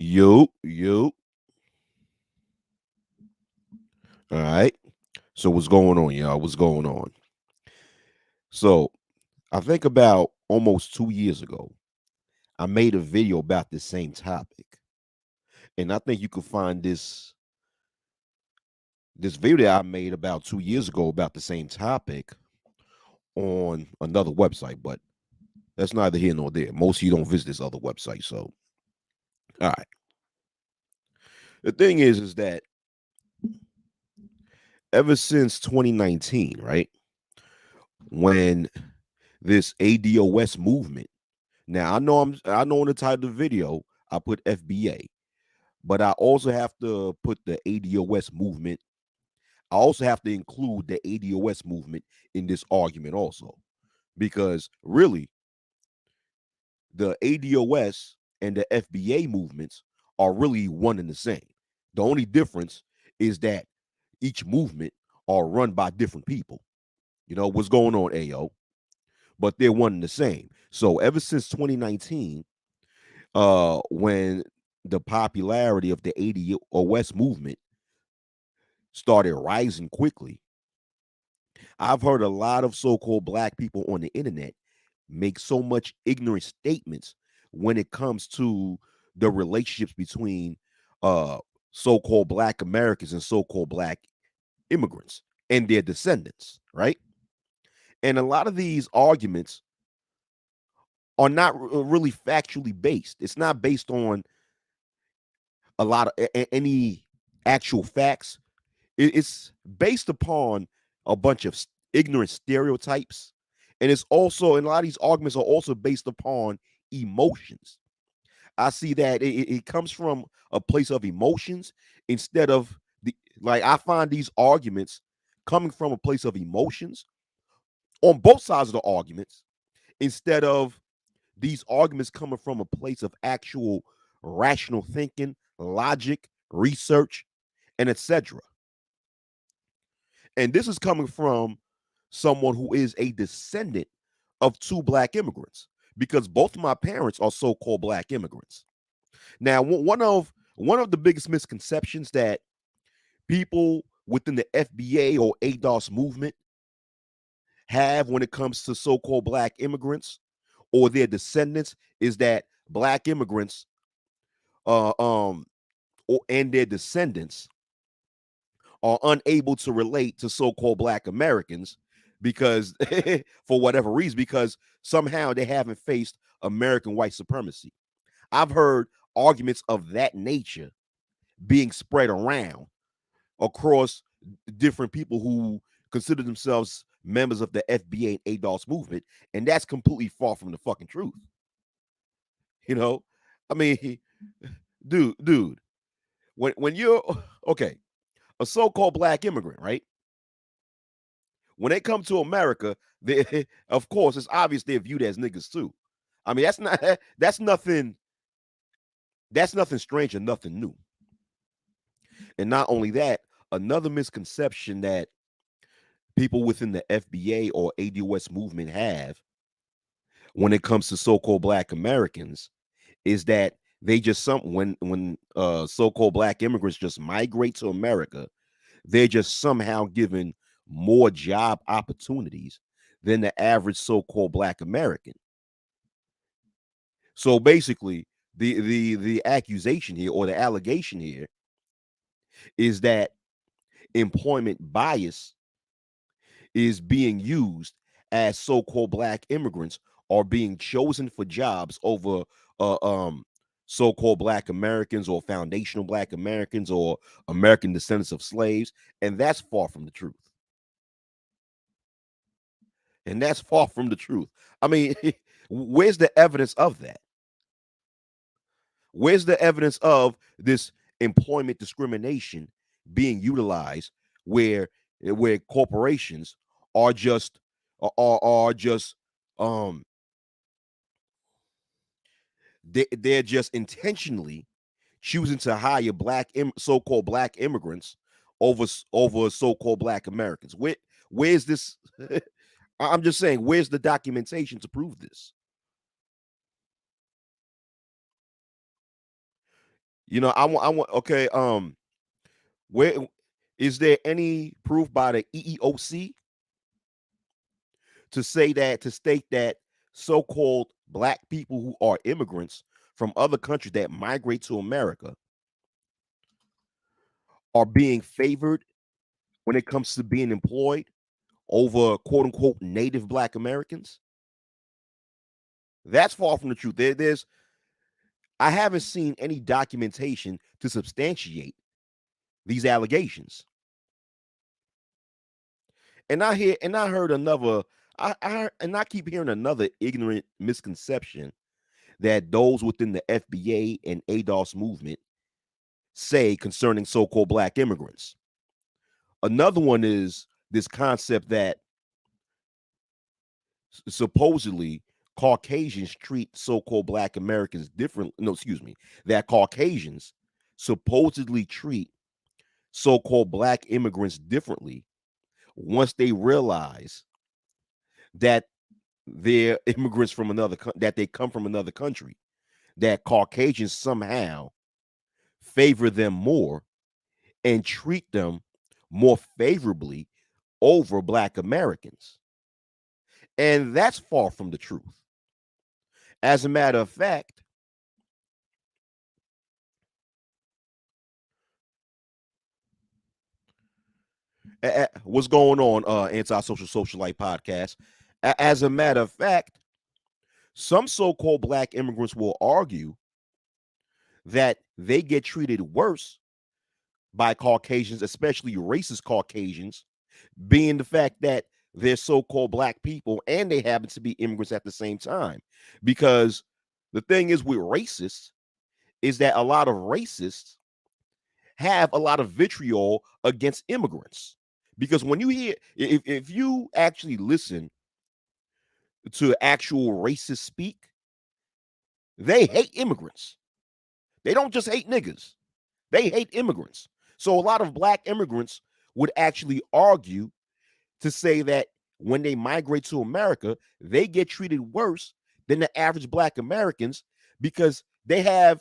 You. All right. So what's going on, y'all? What's going on? So I think about almost 2 years ago, I made a video about this same topic, and I think you could find this video that I made about 2 years ago about the same topic on another website, but that's neither here nor there. Most of you don't visit this other website, so all right. The thing is that ever since 2019, right, when this ADOS movement. Now I know in the title of the video I put FBA, but I also have to put the ADOS movement. I also have to include the ADOS movement in this argument also, because really the ADOS and the FBA movements are really one and the same. The only difference is that each movement are run by different people. You know what's going on, AO? But they're one and the same. So ever since 2019, when the popularity of the ADOS movement started rising quickly, I've heard a lot of so-called black people on the internet make so much ignorant statements when it comes to the relationships between uh so-called black Americans and so-called black immigrants and their descendants, right? And a lot of these arguments are not really factually based. It's not based on a lot of any actual facts. It's based upon a bunch of ignorant stereotypes, and it's also, and a lot of these arguments are also based upon emotions. I see that it comes from a place of emotions instead of the, like, I find these arguments coming from a place of emotions on both sides of the arguments instead of these arguments coming from a place of actual rational thinking, logic, research, and etc. And this is coming from someone who is a descendant of two black immigrants, because both of my parents are so-called black immigrants. Now, one of the biggest misconceptions that people within the FBA or ADOS movement have when it comes to so-called black immigrants or their descendants is that black immigrants uh, um and their descendants are unable to relate to so-called black Americans because for whatever reason, because somehow they haven't faced American white supremacy. I've heard arguments of that nature being spread around across different people who consider themselves members of the FBA and ADOS movement, and that's completely far from the fucking truth. You know, I mean, dude, when you're okay, a so-called black immigrant, right? When they come to America, they, of course, it's obvious they're viewed as niggas too. I mean, that's nothing strange and nothing new. And not only that, another misconception that people within the FBA or ADOS movement have when it comes to so-called black Americans is that they just when so-called black immigrants just migrate to America, they're just somehow given more job opportunities than the average so-called black American. So basically, the accusation here or the allegation here is that employment bias is being used as so-called black immigrants are being chosen for jobs over uh, um so-called black Americans or foundational black Americans or American descendants of slaves, and that's far from the truth. And that's far from the truth. I mean, where's the evidence of that? Where's the evidence of this employment discrimination being utilized where corporations are just are just um they're just intentionally choosing to hire so-called black immigrants over so-called black Americans? Where's this? I'm just saying, where's the documentation to prove this? I want. Okay. Where is there any proof by the EEOC to state that so-called black people who are immigrants from other countries that migrate to America are being favored when it comes to being employed over quote unquote native black Americans? That's far from the truth. I haven't seen any documentation to substantiate these allegations. And I heard another I keep hearing another ignorant misconception that those within the FBA and ADOS movement say concerning so-called black immigrants. Another one is this concept that supposedly Caucasians treat so-called black Americans different. No, excuse me, that Caucasians supposedly treat so-called black immigrants differently once they realize that they're immigrants from that they come from another country, that Caucasians somehow favor them more and treat them more favorably over black Americans. And that's far from the truth. As a matter of fact, what's going on, Antisocial Socialite podcast? As a matter of fact, some so-called black immigrants will argue that they get treated worse by Caucasians, especially racist Caucasians, being the fact that they're so-called black people and they happen to be immigrants at the same time. Because the thing is with racists is that a lot of racists have a lot of vitriol against immigrants. Because when you hear, if you actually listen to actual racists speak, they hate immigrants. They don't just hate niggas. They hate immigrants. So a lot of black immigrants would actually argue to say that when they migrate to America, they get treated worse than the average black Americans because they have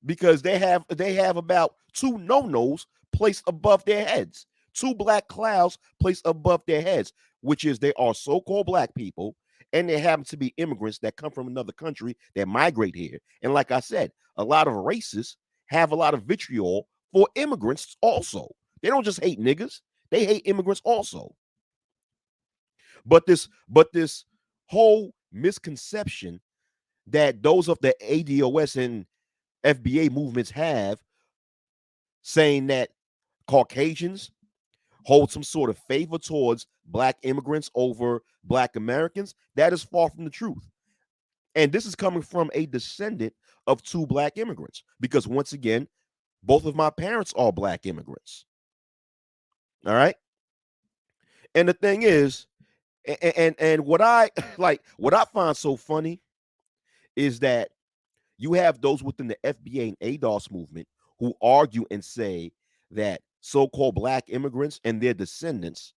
about two no-nos placed above their heads, two black clouds placed above their heads, which is they are so-called black people and they happen to be immigrants that come from another country that migrate here. And like I said, a lot of racists have a lot of vitriol for immigrants also. They don't just hate niggas, they hate immigrants also. But this whole misconception that those of the ADOS and FBA movements have, saying that Caucasians hold some sort of favor towards black immigrants over black Americans, that is far from the truth. And this is coming from a descendant of two black immigrants, because once again, both of my parents are black immigrants. All right. And the thing is, and what I like, what I find so funny is that you have those within the FBA and ADOS movement who argue and say that so-called black immigrants and their descendants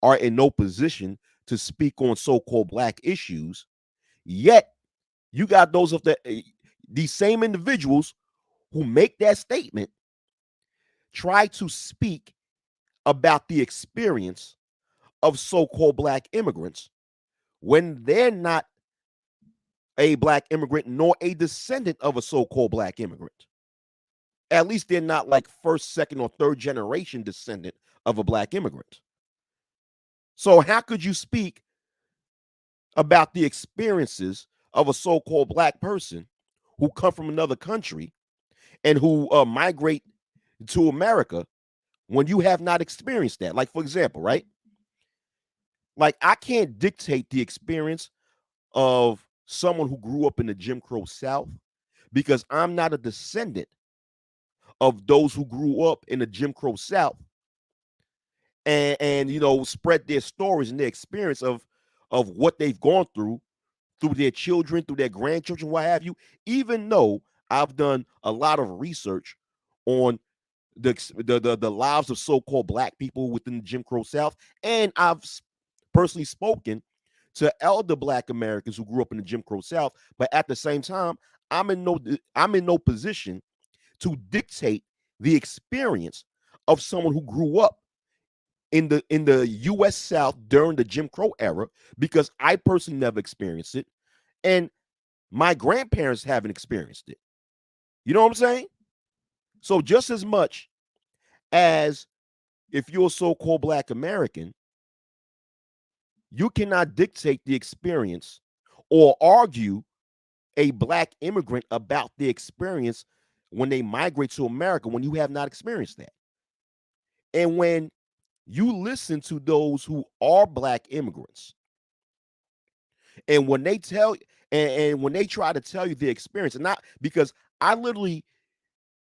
are in no position to speak on so-called black issues. Yet you got those of these same individuals who make that statement try to speak about the experience of so-called black immigrants when they're not a black immigrant nor a descendant of a so-called black immigrant. At least they're not like first, second, or third generation descendant of a black immigrant. So how could you speak about the experiences of a so-called black person who come from another country and who migrate to America when you have not experienced that? Like, for example, right? Like, I can't dictate the experience of someone who grew up in the Jim Crow South because I'm not a descendant of those who grew up in the Jim Crow South and spread their stories and their experience of what they've gone through their children, through their grandchildren, what have you. Even though I've done a lot of research on the lives of so-called black people within the Jim Crow South, and I've personally spoken to elder black Americans who grew up in the Jim Crow South, but at the same time, I'm in no position to dictate the experience of someone who grew up in the US South during the Jim Crow era, because I personally never experienced it, and my grandparents haven't experienced it. You know what I'm saying? So just as much as if you're a so-called Black American, you cannot dictate the experience or argue a Black immigrant about the experience when they migrate to America when you have not experienced that. And when you listen to those who are Black immigrants, and when they tell and when they try to tell you the experience, and not because I literally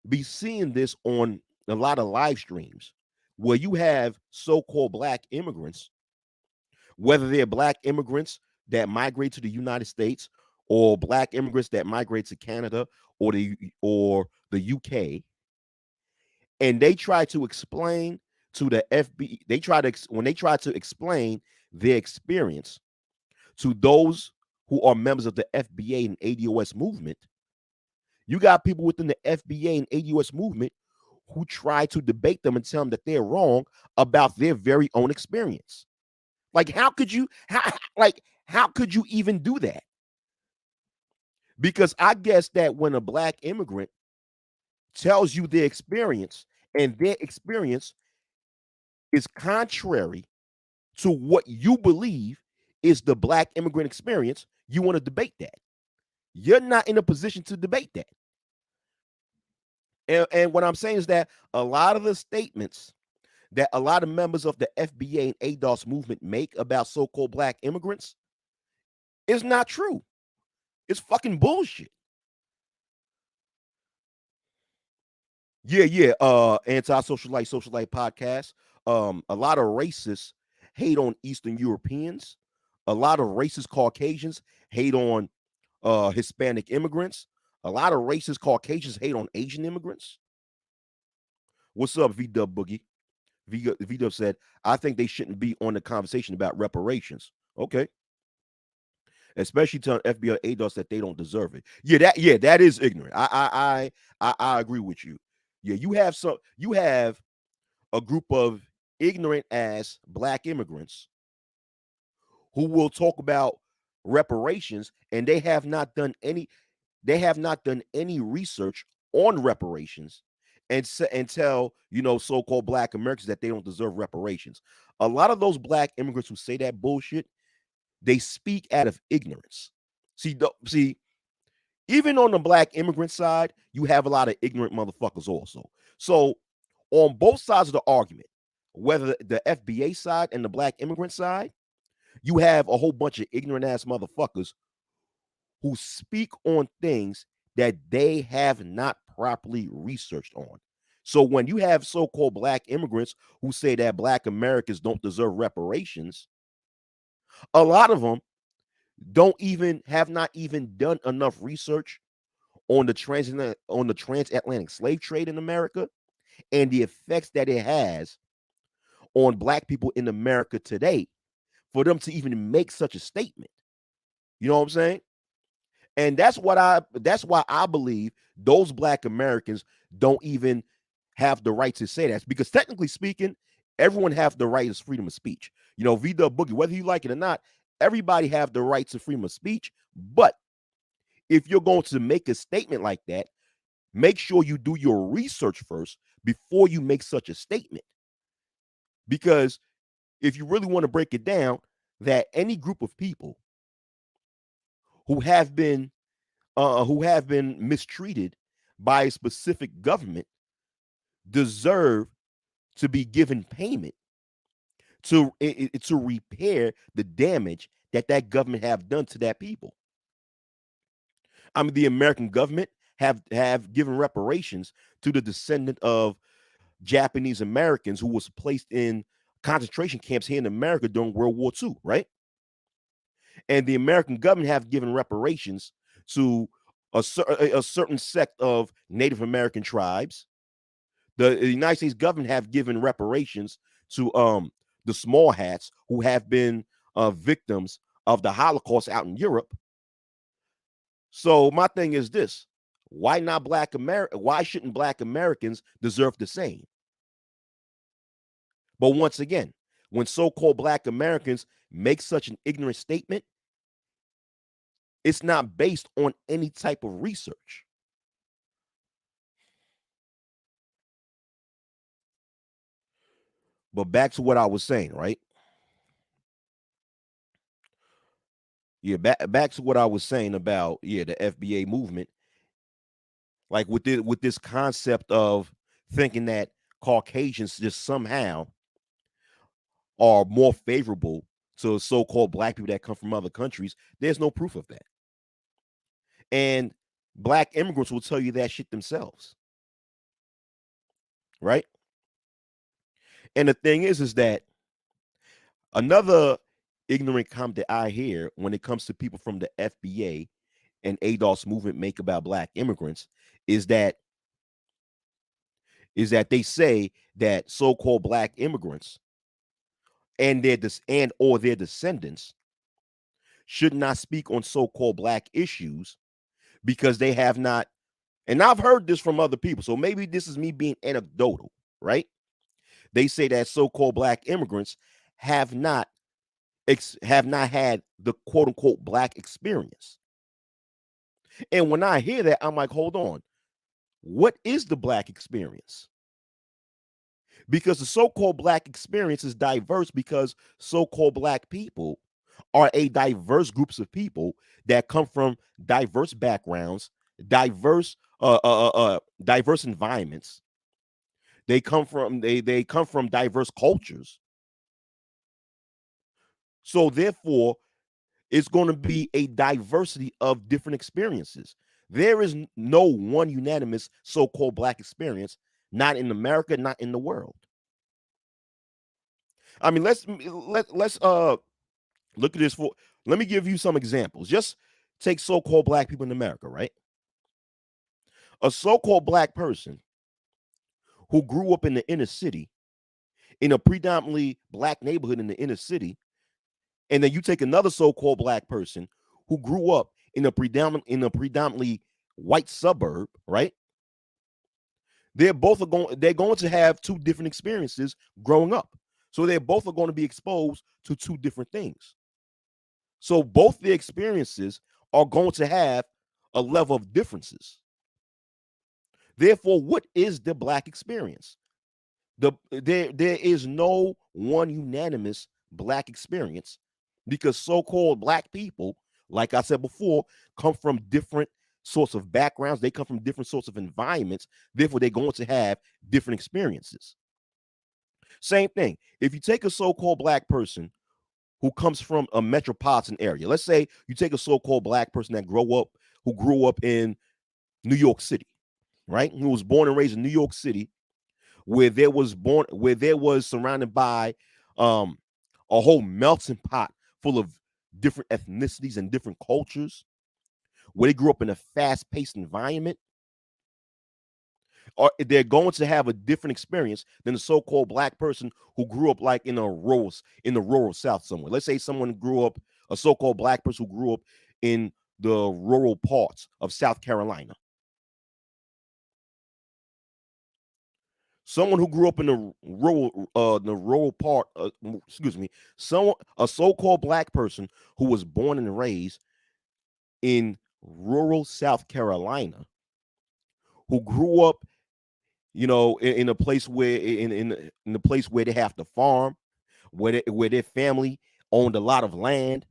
be seeing this on a lot of live streams where you have so-called Black immigrants, whether they're Black immigrants that migrate to the United States or Black immigrants that migrate to Canada or the UK, and they try to explain to the FBA, when they try to explain their experience to those who are members of the FBA and ADOS movement, you got people within the FBA and ADOS movement who try to debate them and tell them that they're wrong about their very own experience. Like, how could you even do that? Because I guess that when a Black immigrant tells you their experience and their experience is contrary to what you believe is the Black immigrant experience, you want to debate that. You're not in a position to debate that. And what I'm saying is that a lot of the statements that a lot of members of the FBA and ADOS movement make about so-called Black immigrants is not true. It's fucking bullshit. Yeah. Anti-socialite, socialite podcast. A lot of racists hate on Eastern Europeans. A lot of racist Caucasians hate on Hispanic immigrants. A lot of racist Caucasians hate on Asian immigrants. What's up, V-Dub Boogie? V-Dub said, I think they shouldn't be on the conversation about reparations. Okay. Especially telling FBI ADOS that they don't deserve it. Yeah, that is ignorant. I agree with you. Yeah, you have a group of ignorant ass Black immigrants who will talk about reparations, and they have not done any research on reparations, and tell so-called Black Americans that they don't deserve reparations. A lot of those Black immigrants who say that bullshit, they speak out of ignorance. See, even on the Black immigrant side, you have a lot of ignorant motherfuckers also. So on both sides of the argument, whether the FBA side and the Black immigrant side, you have a whole bunch of ignorant ass motherfuckers who speak on things that they have not properly researched on. So when you have so-called Black immigrants who say that Black Americans don't deserve reparations, a lot of them have not even done enough research on the transatlantic slave trade in America and the effects that it has on Black people in America today for them to even make such a statement. You know what I'm saying? And that's why I believe those Black Americans don't even have the right to say that, because technically speaking, everyone have the right to freedom of speech. V-Dub Boogie, whether you like it or not, everybody have the right to freedom of speech. But if you're going to make a statement like that, make sure you do your research first before you make such a statement. Because if you really want to break it down, that any group of people who have been mistreated by a specific government deserve to be given payment to repair the damage that government have done to that people. I mean, the American government have given reparations to the descendant of Japanese Americans who was placed in concentration camps here in America during World War II, right? And the American government have given reparations to a certain sect of Native American tribes. The United States government have given reparations to the small hats who have been victims of the Holocaust out in Europe. So my thing is this: why not Black America? Why shouldn't Black Americans deserve the same? But once again, when so-called Black Americans make such an ignorant statement, it's not based on any type of research. But back to what I was saying, right? Yeah, back to what I was saying about the FBA movement, like with this concept of thinking that Caucasians just somehow are more favorable to so-called Black people that come from other countries. There's no proof of that. And Black immigrants will tell you that shit themselves, right? And the thing is that another ignorant comment that I hear when it comes to people from the FBA and ADOS movement make about Black immigrants is that they say that so-called Black immigrants and their descendants should not speak on so-called Black issues because they have not. And I've heard this from other people, so maybe this is me being anecdotal, right? They say that so-called Black immigrants have not had the quote unquote Black experience. And when I hear that, I'm like, hold on, what is the Black experience? Because the so-called Black experience is diverse because so-called Black people are a diverse groups of people that come from diverse backgrounds, diverse environments. They come from diverse cultures. So therefore, it's going to be a diversity of different experiences. There is no one unanimous so-called Black experience, not in America, not in the world. I mean, let's look at this for. Let me give you some examples. Just take so-called Black people in America, right? A so-called Black person who grew up in the inner city, in a predominantly Black neighborhood in the inner city, and then you take another so-called Black person who grew up in a predominantly white suburb, right? They're going to have two different experiences growing up. So they both are going to be exposed to two different things. So both the experiences are going to have a level of differences. Therefore, what is the Black experience? There is no one unanimous Black experience because so-called Black people, like I said before, come from different sorts of backgrounds. They come from different sorts of environments. Therefore, they're going to have different experiences. Same thing. If you take a so-called Black person who comes from a metropolitan area, let's say you take a so-called Black person who grew up in New York City, right? Who was born and raised in New York City, where there was surrounded by a whole melting pot full of different ethnicities and different cultures, where they grew up in a fast-paced environment, or they're going to have a different experience than the so-called Black person who grew up like in the rural South somewhere. Let's say a so-called Black person who grew up in the rural parts of South Carolina. Someone who grew up in the rural part, a so-called Black person who was born and raised in rural South Carolina, who grew up, in a place where in the place where they have to farm, where their family owned a lot of land,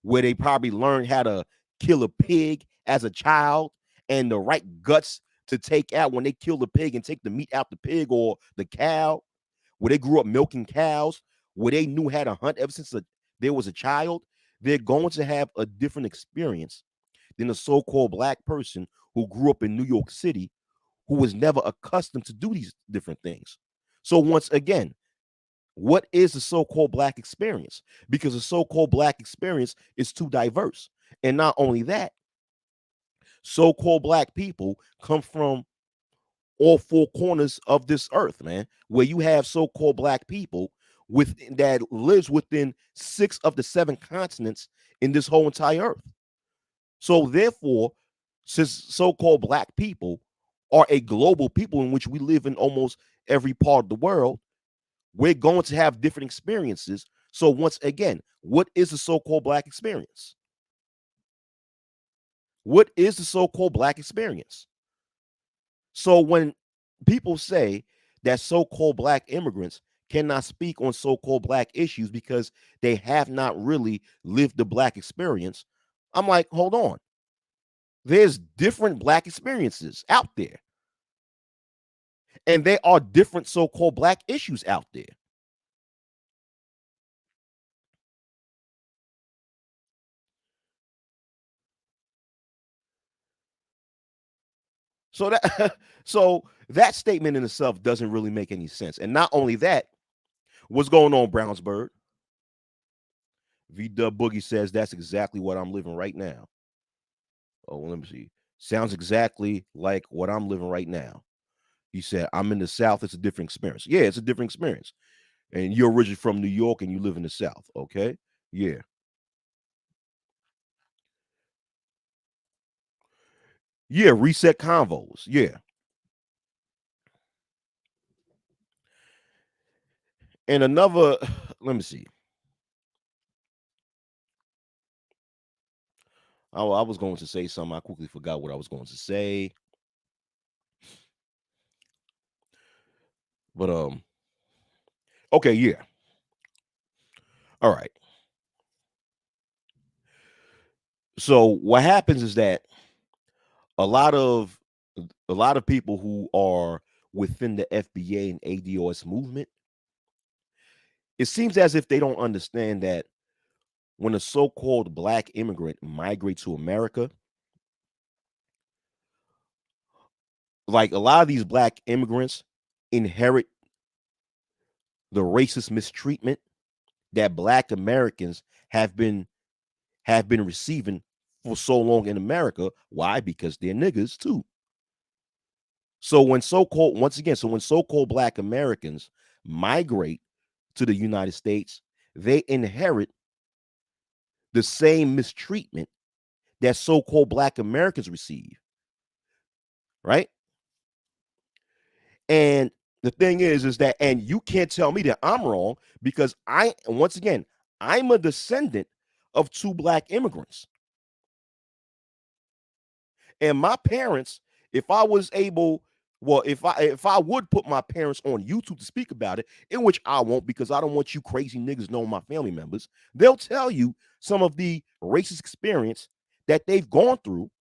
where they probably learned how to kill a pig as a child and the right guts to take out when they kill the pig and take the meat out the pig or the cow, where they grew up milking cows, where they knew how to hunt ever since there was a child. They're going to have a different experience than a so-called Black person who grew up in New York City, who was never accustomed to do these different things. So once again, what is the so-called Black experience? Because the so-called Black experience is too diverse. And not only that, so-called Black people come from all four corners of this earth, man, where you have so-called Black people that lives within 6 of the 7 continents in this whole entire earth. So therefore, since so-called black people are a global people in which we live in almost every part of the world, we're going to have different experiences. So once again, what is the so-called black experience? What is the so-called black experience? So when people say that so-called black immigrants cannot speak on so-called black issues because they have not really lived the black experience, I'm like, hold on. There's different black experiences out there. And there are different so-called black issues out there. So that so that statement in itself doesn't really make any sense. And not only that, what's going on, Brownsburg? V Dub Boogie says that's exactly what I'm living right now. Oh, well, let me see. Sounds exactly like what I'm living right now. He said, I'm in the South. It's a different experience. Yeah, it's a different experience. And you're originally from New York and you live in the South. Okay. Yeah. Yeah. Reset convos. Yeah. And another, let me see. I was going to say something. I quickly forgot what I was going to say. But okay, yeah. All right. So what happens is that a lot of a lot of people who are within the FBA and ADOS movement, it seems as if they don't understand that when a so-called black immigrant migrates to America, like a lot of these black immigrants inherit the racist mistreatment that black Americans have been receiving for so long in America. Why? Because they're niggas too. So when so-called once again, so when so-called black Americans migrate to the United States, they inherit the same mistreatment that so-called black Americans receive, right? And the thing is that, and you can't tell me that I'm wrong because once again, I'm a descendant of two black immigrants. And my parents, if I was able, well, if I would put my parents on YouTube to speak about it, in which I won't because I don't want you crazy niggas knowing my family members, they'll tell you some of the racist experience that they've gone through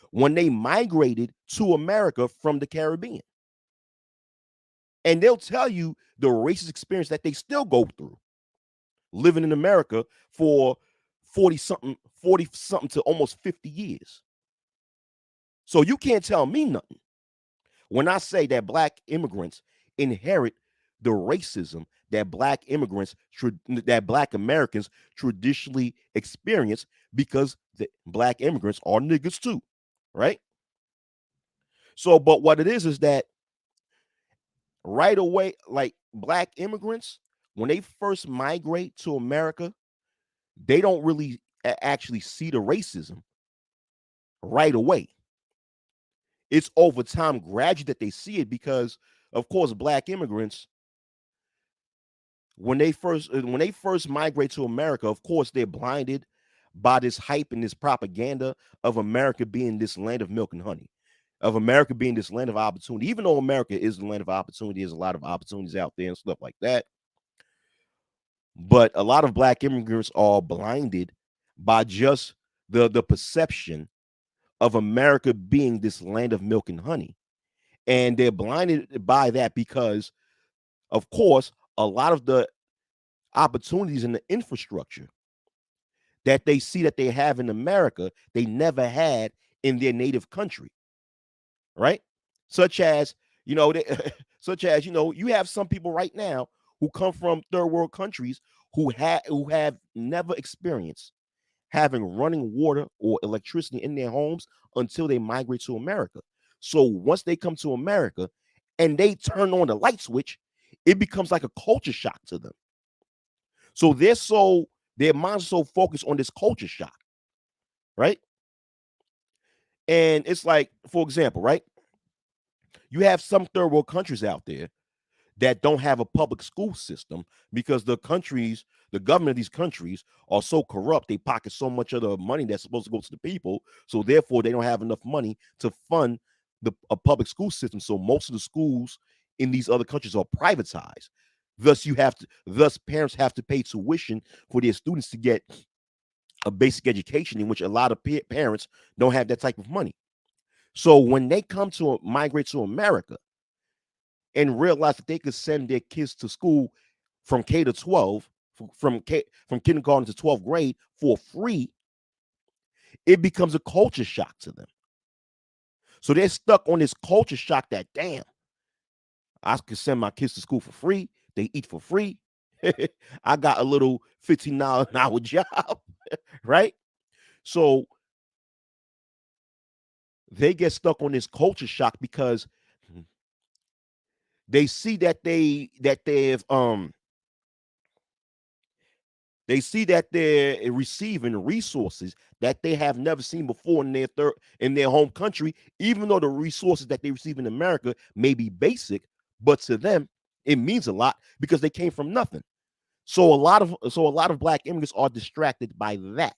when they migrated to America from the Caribbean. And they'll tell you the racist experience that they still go through living in America for 40 something to almost 50 years. So you can't tell me nothing when I say that black immigrants inherit the racism that that black Americans traditionally experience because the black immigrants are niggas too, right? So, but what it is that right away, like black immigrants, when they first migrate to America, they don't really actually see the racism right away. It's over time, gradually that they see it because, of course, black immigrants when they first migrate to America, of course, they're blinded by this hype and this propaganda of America being this land of milk and honey, of America being this land of opportunity. Even though America is the land of opportunity, there's a lot of opportunities out there and stuff like that. But a lot of black immigrants are blinded by just the perception of America being this land of milk and honey. And they're blinded by that because, of course, a lot of the opportunities in the infrastructure that they see that they have in America, they never had in their native country, right? Such as, such as, you have some people right now who come from third world countries who have never experienced having running water or electricity in their homes until they migrate to America. So once they come to America and they turn on the light switch, it becomes like a culture shock to them. So their minds are so focused on this culture shock right? And it's like, for example, right? You have some third world countries out there that don't have a public school system because the government of these countries are so corrupt, they pocket so much of the money that's supposed to go to the people. So therefore, they don't have enough money to fund a public school system. So most of the schools in these other countries are privatized. Thus parents have to pay tuition for their students to get a basic education, in which a lot of parents don't have that type of money. So when they come to migrate to America and realize that they could send their kids to school from K to 12, from kindergarten to 12th grade for free, it becomes a culture shock to them. So they're stuck on this culture shock that, damn, I could send my kids to school for free. They eat for free. I got a little $15 an hour job, right? So they get stuck on this culture shock because they see that they see that they're receiving resources that they have never seen before in their home country, even though the resources that they receive in America may be basic, but to them it means a lot because they came from nothing. So a lot of black immigrants are distracted by that.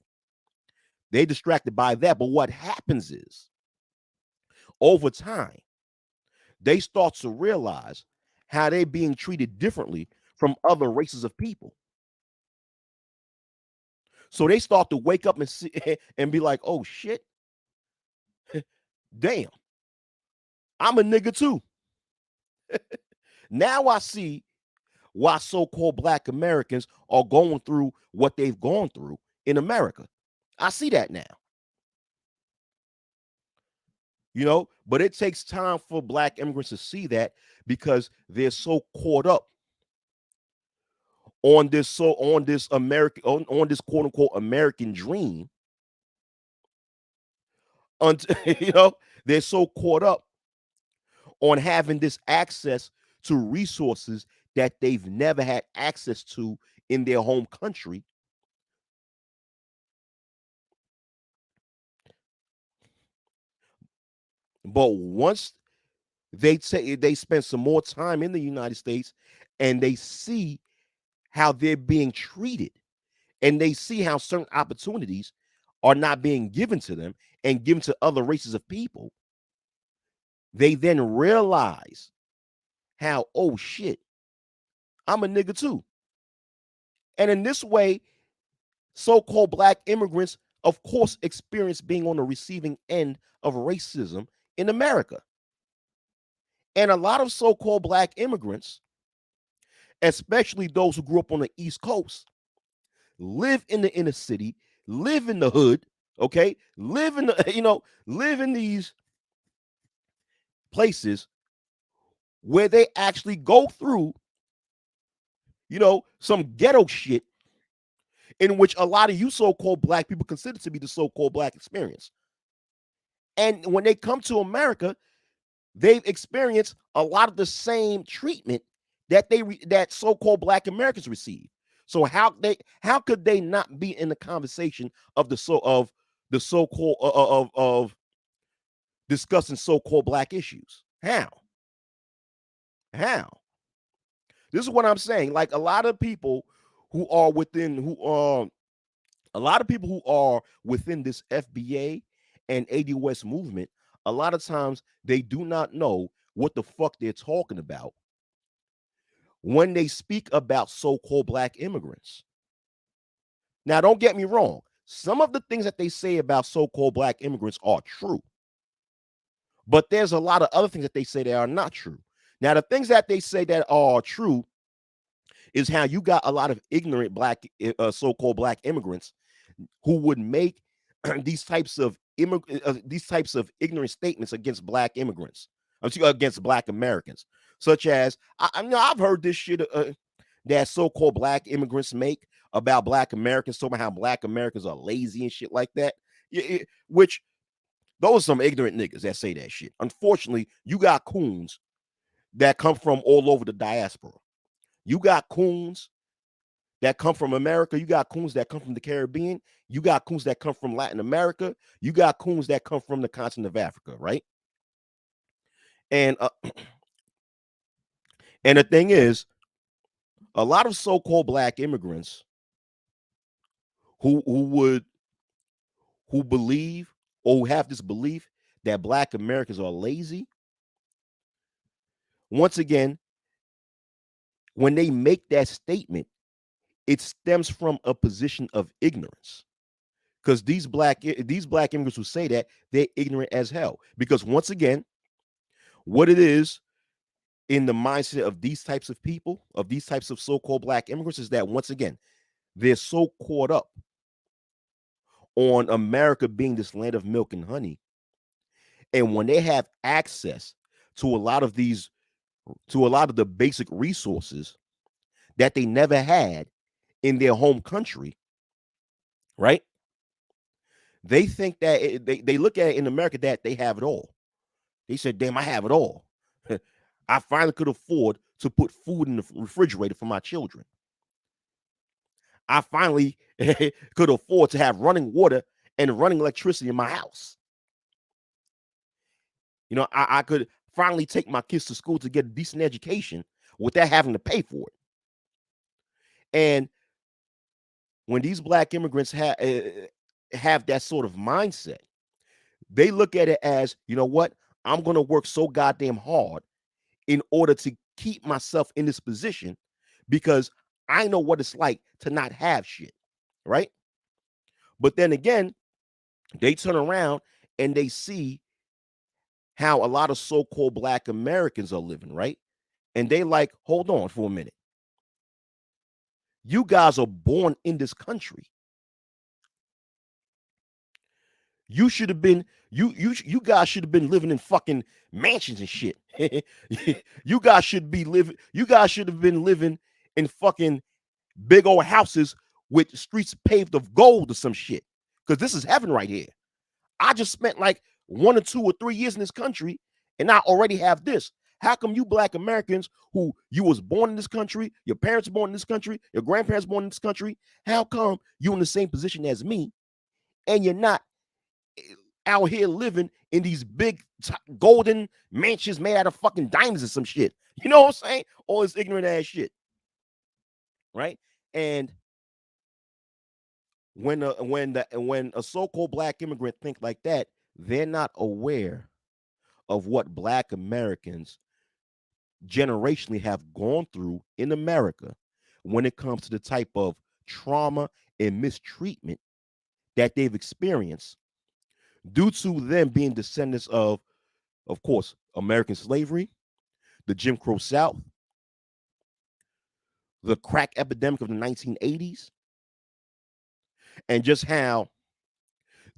They distracted by that. But what happens is, over time, they start to realize how they're being treated differently from other races of people. So they start to wake up and see and be like, oh shit, damn, I'm a nigga too. Now I see why so-called black Americans are going through what they've gone through in America. I see that now. But it takes time for black immigrants to see that because they're so caught up on this American on this quote unquote American dream. Until they're so caught up on having this access to resources that they've never had access to in their home country. But once they spend some more time in the United States and they see how they're being treated and they see how certain opportunities are not being given to them and given to other races of people, they then realize how, oh shit, I'm a nigga too. And in this way, so-called black immigrants, of course, experience being on the receiving end of racism in America. And a lot of so-called black immigrants, especially those who grew up on the East Coast, live in the inner city, live in the hood, okay? Live in live in these places where they actually go through, some ghetto shit in which a lot of you so-called black people consider to be the so-called black experience. And when they come to America, they've experienced a lot of the same treatment that that so-called black Americans receive. So how could they not be in the conversation of the so-called of discussing so-called black issues? How? This is what I'm saying. Like a lot of people who are within this FBA and ADOS movement, a lot of times they do not know what the fuck they're talking about when they speak about so-called black immigrants. Now, don't get me wrong. Some of the things that they say about so-called black immigrants are true. But there's a lot of other things that they say that are not true. Now, the things that they say that are true is how you got a lot of ignorant so-called black immigrants who would make these types of ignorant statements against black immigrants, against black Americans, such as I've heard this shit that so-called black immigrants make about black Americans, talking about how black Americans are lazy and shit like that. Which those are some ignorant niggas that say that shit. Unfortunately, you got coons that come from all over the diaspora. You got coons that come from America. You got coons that come from the Caribbean. You got coons that come from Latin America. You got coons that come from the continent of Africa, right? And and the thing is, a lot of so-called black immigrants who believe or who have this belief that black Americans are lazy. Once again, when they make that statement, it stems from a position of ignorance. Because these black immigrants who say that, they're ignorant as hell. Because once again, what it is in the mindset of these types of people, of these types of so-called black immigrants, is that once again, they're so caught up on America being this land of milk and honey. And when they have access to a lot of the basic resources that they never had in their home country, right? They think that they look at it in America that they have it all. They said, damn, I have it all. I finally could afford to put food in the refrigerator for my children. I finally could afford to have running water and running electricity in my house. You know, I could finally take my kids to school to get a decent education without having to pay for it. And when these black immigrants have that sort of mindset, they look at it as, you know what? I'm going to work so goddamn hard in order to keep myself in this position because I know what it's like to not have shit, right? But then again, they turn around and they see how a lot of so-called black Americans are living, right? And they like, hold on for a minute. You guys are born in this country. You should have been, you guys should have been living in fucking mansions and shit. You guys should have been living in fucking big old houses with streets paved of gold or some shit. Because this is heaven right here. I just spent like 1 or 2 or 3 years in this country and I already have this. How come you black Americans who you was born in this country, your parents born in this country, your grandparents born in this country, how come you in the same position as me and you're not out here living in these big golden mansions made out of fucking diamonds or some shit? You know what I'm saying? All this ignorant ass shit. Right? And when a so-called black immigrant think like that, they're not aware of what black Americans generationally have gone through in America when it comes to the type of trauma and mistreatment that they've experienced due to them being descendants of course, American slavery, the Jim Crow South, the crack epidemic of the 1980s, and just how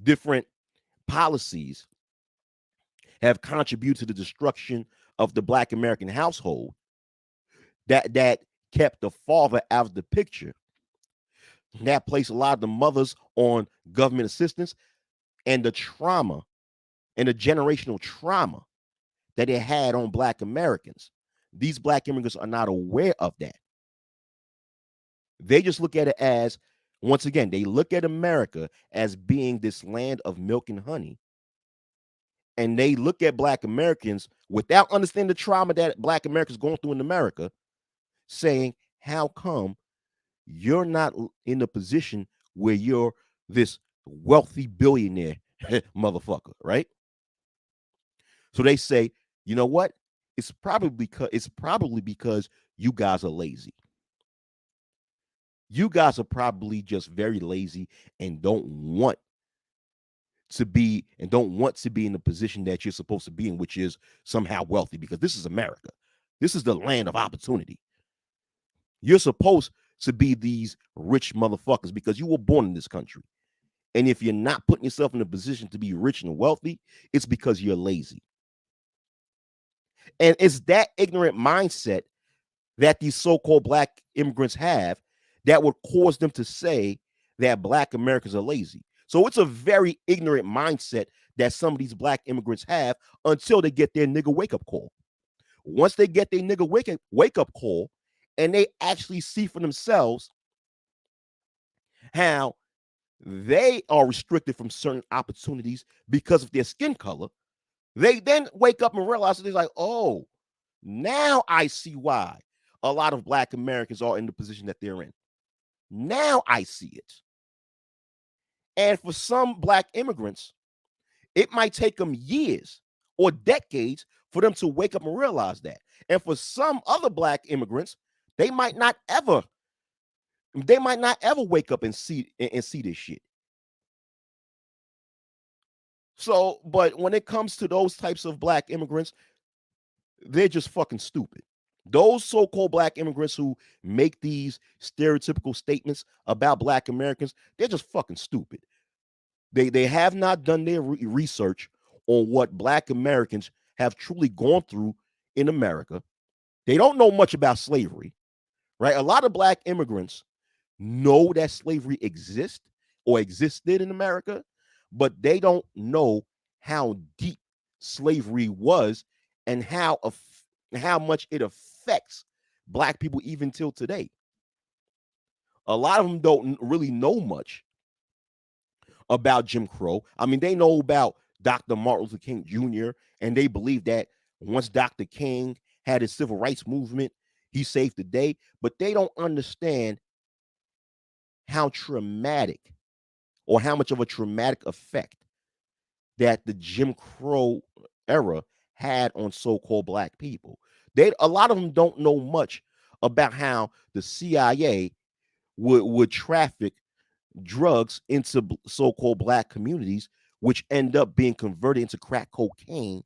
different policies have contributed to the destruction of the black American household that kept the father out of the picture, that placed a lot of the mothers on government assistance, and the trauma and the generational trauma that it had on black Americans. These black immigrants are not aware of that. They just look at it as, once again, they look at America as being this land of milk and honey. And they look at black Americans without understanding the trauma that black Americans going through in America, saying, how come you're not in a position where you're this wealthy billionaire motherfucker, right? So they say, you know what? It's probably because you guys are lazy. You guys are probably just very lazy and don't want to be in the position that you're supposed to be in, which is somehow wealthy, because this is America. This is the land of opportunity. You're supposed to be these rich motherfuckers because you were born in this country. And if you're not putting yourself in a position to be rich and wealthy, it's because you're lazy. And it's that ignorant mindset that these so-called black immigrants have that would cause them to say that black Americans are lazy. So it's a very ignorant mindset that some of these black immigrants have until they get their nigga wake-up call. Once they get their nigga wake-up call and they actually see for themselves how they are restricted from certain opportunities because of their skin color. They then wake up and realize that they're like, oh, now I see why a lot of Black Americans are in the position that they're in. Now I see it. And for some Black immigrants, it might take them years or decades for them to wake up and realize that. And for some other Black immigrants, they might not ever wake up and see this shit. So, but when it comes to those types of Black immigrants, they're just fucking stupid. Those so-called Black immigrants who make these stereotypical statements about Black Americans, they're just fucking stupid. They have not done their research on what Black Americans have truly gone through in America. They don't know much about slavery, right? A lot of Black immigrants know that slavery exists or existed in America, but they don't know how deep slavery was and how much it affects Black people even till today. A lot of them don't really know much about Jim Crow. I mean, they know about Dr. Martin Luther King Jr., and they believe that once Dr. King had his civil rights movement, he saved the day, but they don't understand how traumatic or how much of a traumatic effect that the Jim Crow era had on so-called Black people. A lot of them don't know much about how the CIA would traffic drugs into so-called Black communities, which end up being converted into crack cocaine,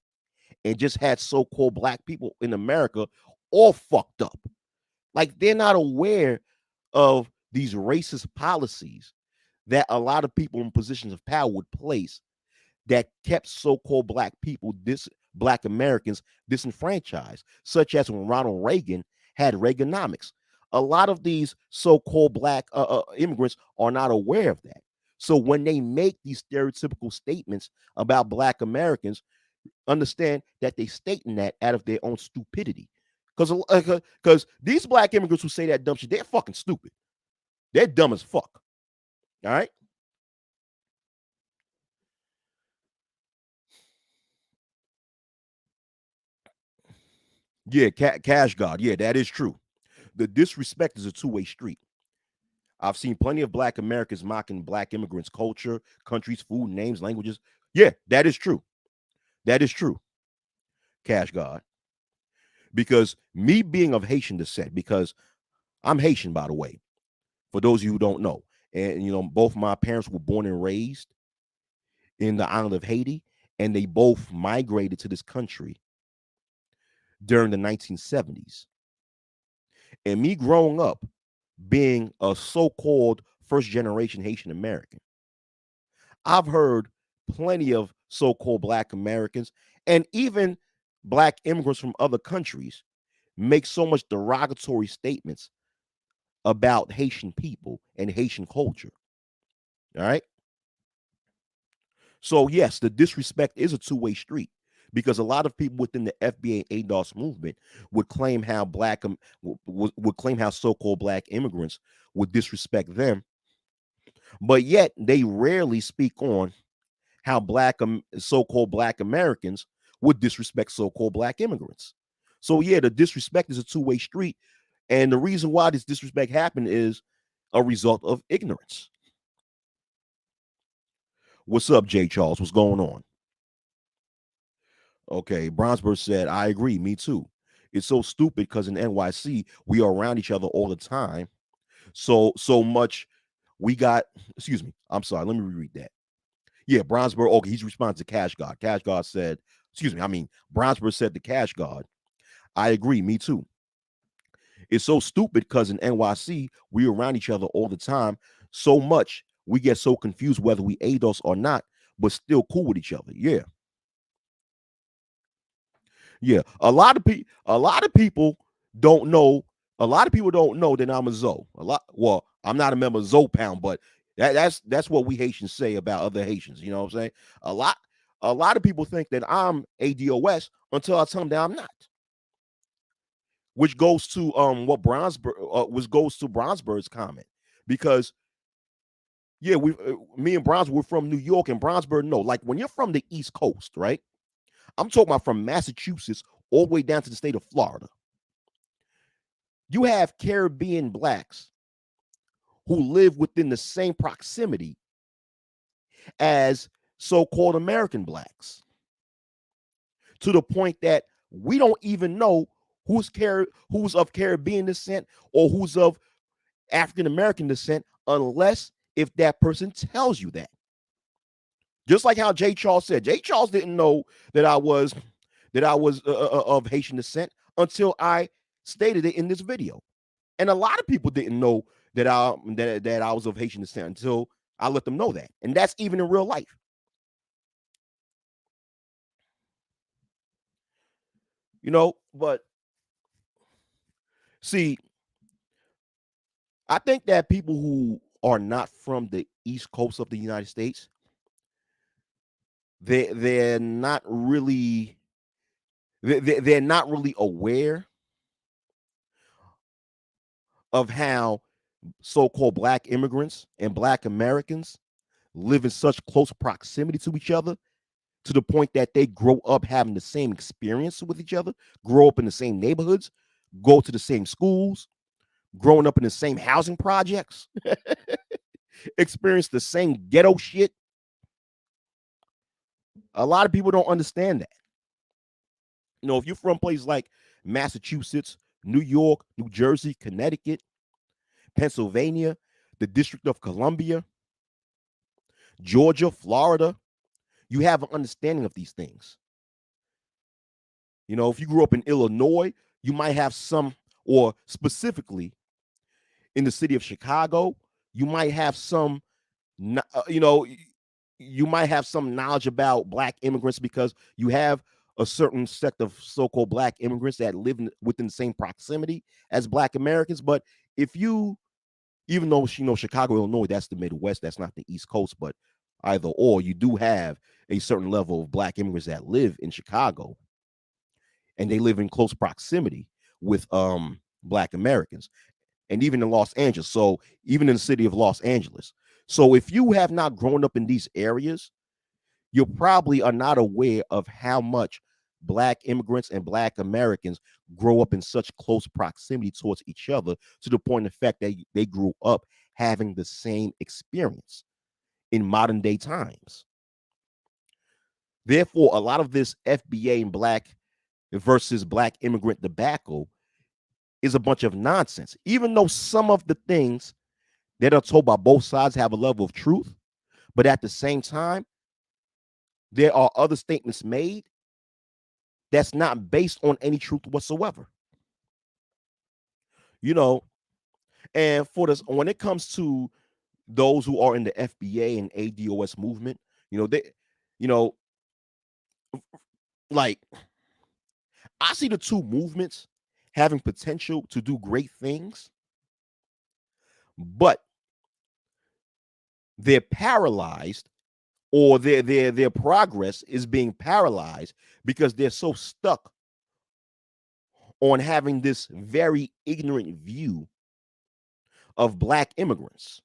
and just had so-called Black people in America all fucked up. Like, they're not aware of these racist policies that a lot of people in positions of power would place that kept so-called Black people, Black Americans, disenfranchised, such as when Ronald Reagan had Reaganomics. A lot of these so-called Black immigrants are not aware of that. So when they make these stereotypical statements about Black Americans, understand that they stating that out of their own stupidity. Because these Black immigrants who say that dumb shit, they're fucking stupid. They're dumb as fuck. All right. Yeah, Cash God. Yeah, that is true. The disrespect is a two-way street. I've seen plenty of Black Americans mocking Black immigrants' culture, countries, food, names, languages. Yeah, that is true. That is true. Cash God. Because me being of Haitian descent, because I'm Haitian, by the way, for those of you who don't know. And, both my parents were born and raised in the island of Haiti, and they both migrated to this country during the 1970s. And me growing up, being a so-called first generation Haitian American, I've heard plenty of so-called Black Americans and even Black immigrants from other countries make so much derogatory statements about Haitian people and Haitian culture. All right. So, yes, the disrespect is a two-way street, because a lot of people within the FBA ADOS movement would claim how would claim how so-called Black immigrants would disrespect them, but yet they rarely speak on how so-called Black Americans would disrespect so-called Black immigrants. So, yeah, the disrespect is a two-way street, and the reason why this disrespect happened is a result of ignorance. What's up, Jay Charles? What's going on? Okay, Brownsburg said, I agree, me too. It's so stupid because in NYC, we are around each other all the time. So much we got, excuse me, I'm sorry, let me reread that. Yeah, Brownsburg, okay, he's responding to Cash God. Cash God said, Brownsburg said to Cash God, I agree, me too. It's so stupid because in NYC, we are around each other all the time. So much we get so confused whether we ADOS or not, but still cool with each other. Yeah. Yeah, a lot of people don't know. A lot of people don't know that I'm a Zoe. Well, I'm not a member of Zoe Pound, but that's what we Haitians say about other Haitians. You know what I'm saying? A lot, a lot of people think that I'm ADOS until I tell them that I'm not. Which goes to which goes to Brownsburg's comment, because Yeah, me and Bronze were from New York and Bronzeboro. No, like when you're from the East Coast, right? I'm talking about from Massachusetts all the way down to the state of Florida. You have Caribbean blacks who live within the same proximity as so-called American blacks, to the point that we don't even know who's of Caribbean descent or who's of African American descent unless if that person tells you that. Just like how Jay Charles said, Jay Charles didn't know that I was of Haitian descent until I stated it in this video, and a lot of people didn't know that I was of Haitian descent until I let them know that, and that's even in real life. But see, I think that people who are not from the East Coast of the United States, they're not really they're not really aware of how so-called black immigrants and black Americans live in such close proximity to each other, to the point that they grow up having the same experience with each other, grow up in the same neighborhoods, go to the same schools, growing up in the same housing projects, experience the same ghetto shit. A lot of people don't understand that. If you're from places like Massachusetts, New York, New Jersey, Connecticut, Pennsylvania, the District of Columbia, Georgia, Florida, you have an understanding of these things. If you grew up in Illinois, you might have some, or specifically in the city of Chicago, you might have some, you might have some knowledge about black immigrants because you have a certain sect of so-called black immigrants that live within the same proximity as black Americans. But if you, even though Chicago, Illinois, that's the Midwest, that's not the East Coast, but either or, you do have a certain level of black immigrants that live in Chicago, and they live in close proximity with black Americans, and even in Los Angeles. So even in the city of Los Angeles. So if you have not grown up in these areas, you probably are not aware of how much black immigrants and black Americans grow up in such close proximity towards each other, to the point of the fact that they grew up having the same experience in modern day times. Therefore, a lot of this FBA and black versus black immigrant debacle is a bunch of nonsense, even though some of the things that are told by both sides have a level of truth. But at the same time, there are other statements made that's not based on any truth whatsoever. You know, and for this, when it comes to those who are in the FBA and ADOS movement, they, you know, like, I see the two movements having potential to do great things, but they're paralyzed, or their progress is being paralyzed because they're so stuck on having this very ignorant view of black immigrants.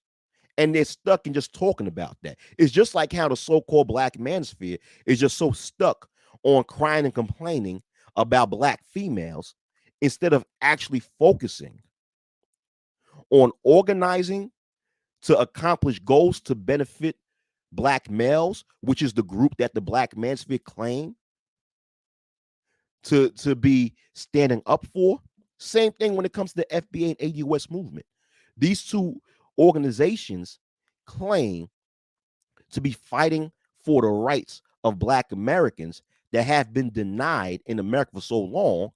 And they're stuck in just talking about that. It's just like how the so-called black manosphere is just so stuck on crying and complaining about black females, instead of actually focusing on organizing to accomplish goals to benefit black males, which is the group that the black manosphere claim to be standing up for. Same thing when it comes to the FBA and ADOS movement. These two organizations claim to be fighting for the rights of black Americans that have been denied in America for so long,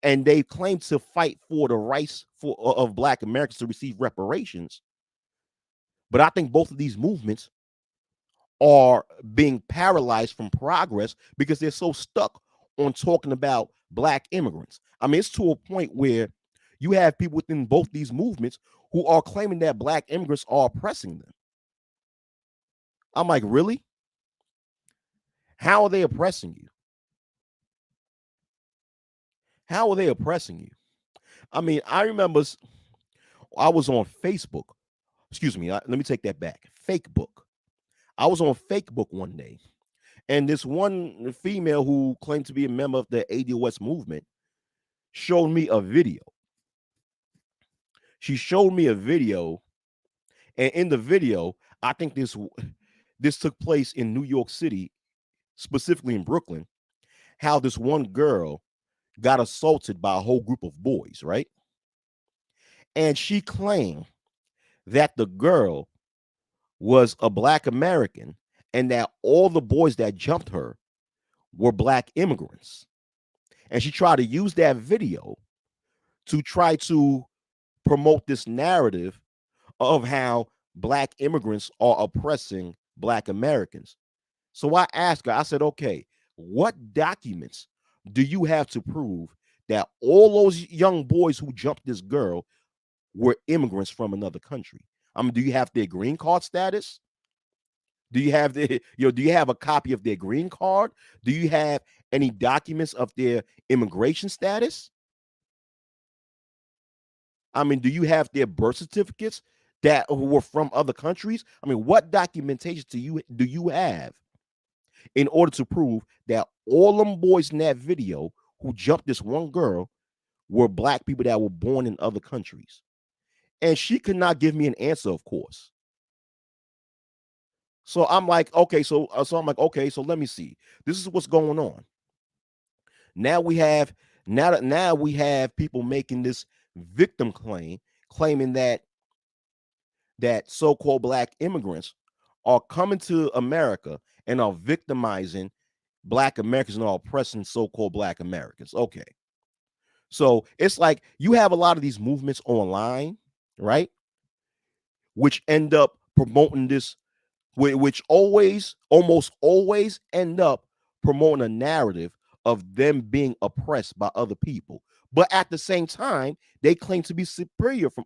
and they claim to fight for the rights of black Americans to receive reparations. But I think both of these movements are being paralyzed from progress because they're so stuck on talking about black immigrants. I mean, it's to a point where you have people within both these movements who are claiming that black immigrants are oppressing them. I'm like, really? How are they oppressing you? How are they oppressing you? I mean, I remember I was on Facebook Excuse me. Let me take that back. Fake book. I was on fake book one day, and this one female who claimed to be a member of the ADOS movement showed me a video. She showed me a video, and in the video, I think this took place in New York City, specifically in Brooklyn. How this one girl got assaulted by a whole group of boys, right? And she claimed that the girl was a Black American and that all the boys that jumped her were Black immigrants. And she tried to use that video to try to promote this narrative of how Black immigrants are oppressing Black Americans. So I asked her, I said, okay, what documents do you have to prove that all those young boys who jumped this girl were immigrants from another country? I mean, do you have their green card status? Do you have do you have a copy of their green card? Do you have any documents of their immigration status? I mean, do you have their birth certificates that were from other countries? I mean, what documentation do you have in order to prove that all them boys in that video who jumped this one girl were Black people that were born in other countries? And she could not give me an answer, of course. So I'm like, okay, so let me see. This is what's going on. Now we have people making this victim claim, claiming that so-called Black immigrants are coming to America and are victimizing Black Americans and are oppressing so-called Black Americans. Okay. So it's like you have a lot of these movements online, right? Which end up promoting this, which almost always end up promoting a narrative of them being oppressed by other people. But at the same time, they claim to be superior from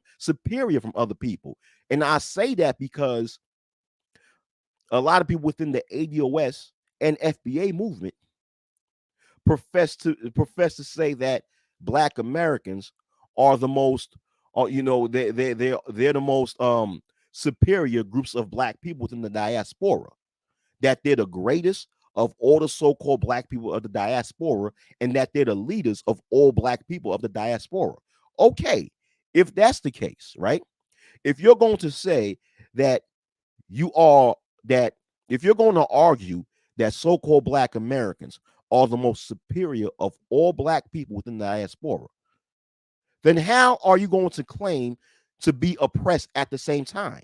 other people. And I say that because a lot of people within the ADOS and FBA movement profess to say that Black Americans are the most, they're the most superior groups of Black people within the diaspora. That they're the greatest of all the so-called Black people of the diaspora, and that they're the leaders of all Black people of the diaspora. Okay, if that's the case, right? If you're going to say that if you're going to argue that so-called Black Americans are the most superior of all Black people within the diaspora, then how are you going to claim to be oppressed at the same time?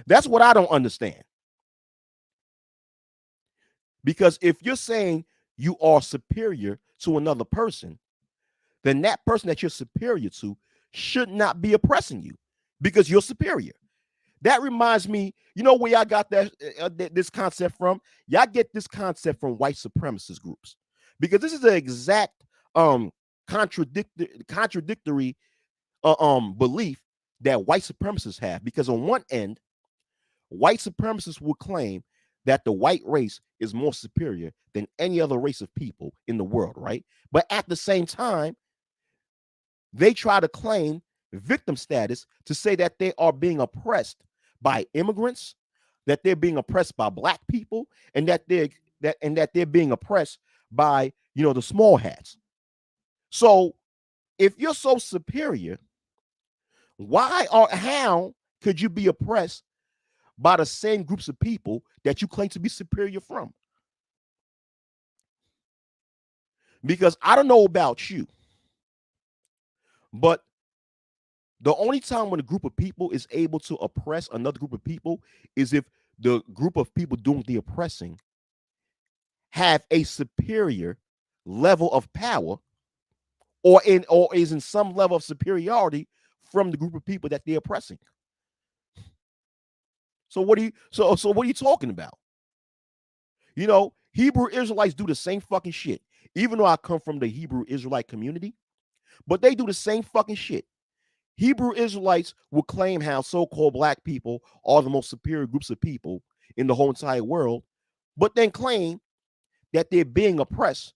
That's what I don't understand. Because if you're saying you are superior to another person, then that person that you're superior to should not be oppressing you because you're superior. That reminds me, you know where y'all got this concept from? Y'all get this concept from white supremacist groups, because this is the exact contradictory belief that white supremacists have. Because on one end, white supremacists will claim that the white race is more superior than any other race of people in the world, right? But at the same time, they try to claim victim status to say that they are being oppressed by immigrants, that they're being oppressed by Black people, and that they're being oppressed by the small hats. So if you're so superior, how could you be oppressed by the same groups of people that you claim to be superior from? Because I don't know about you, but the only time when a group of people is able to oppress another group of people is if the group of people doing the oppressing have a superior level of power or is in some level of superiority from the group of people that they're oppressing. So what are you talking about? Hebrew Israelites do the same fucking shit. Even though I come from the Hebrew Israelite community, but they do the same fucking shit. Hebrew Israelites will claim how so-called Black people are the most superior groups of people in the whole entire world, but then claim that they're being oppressed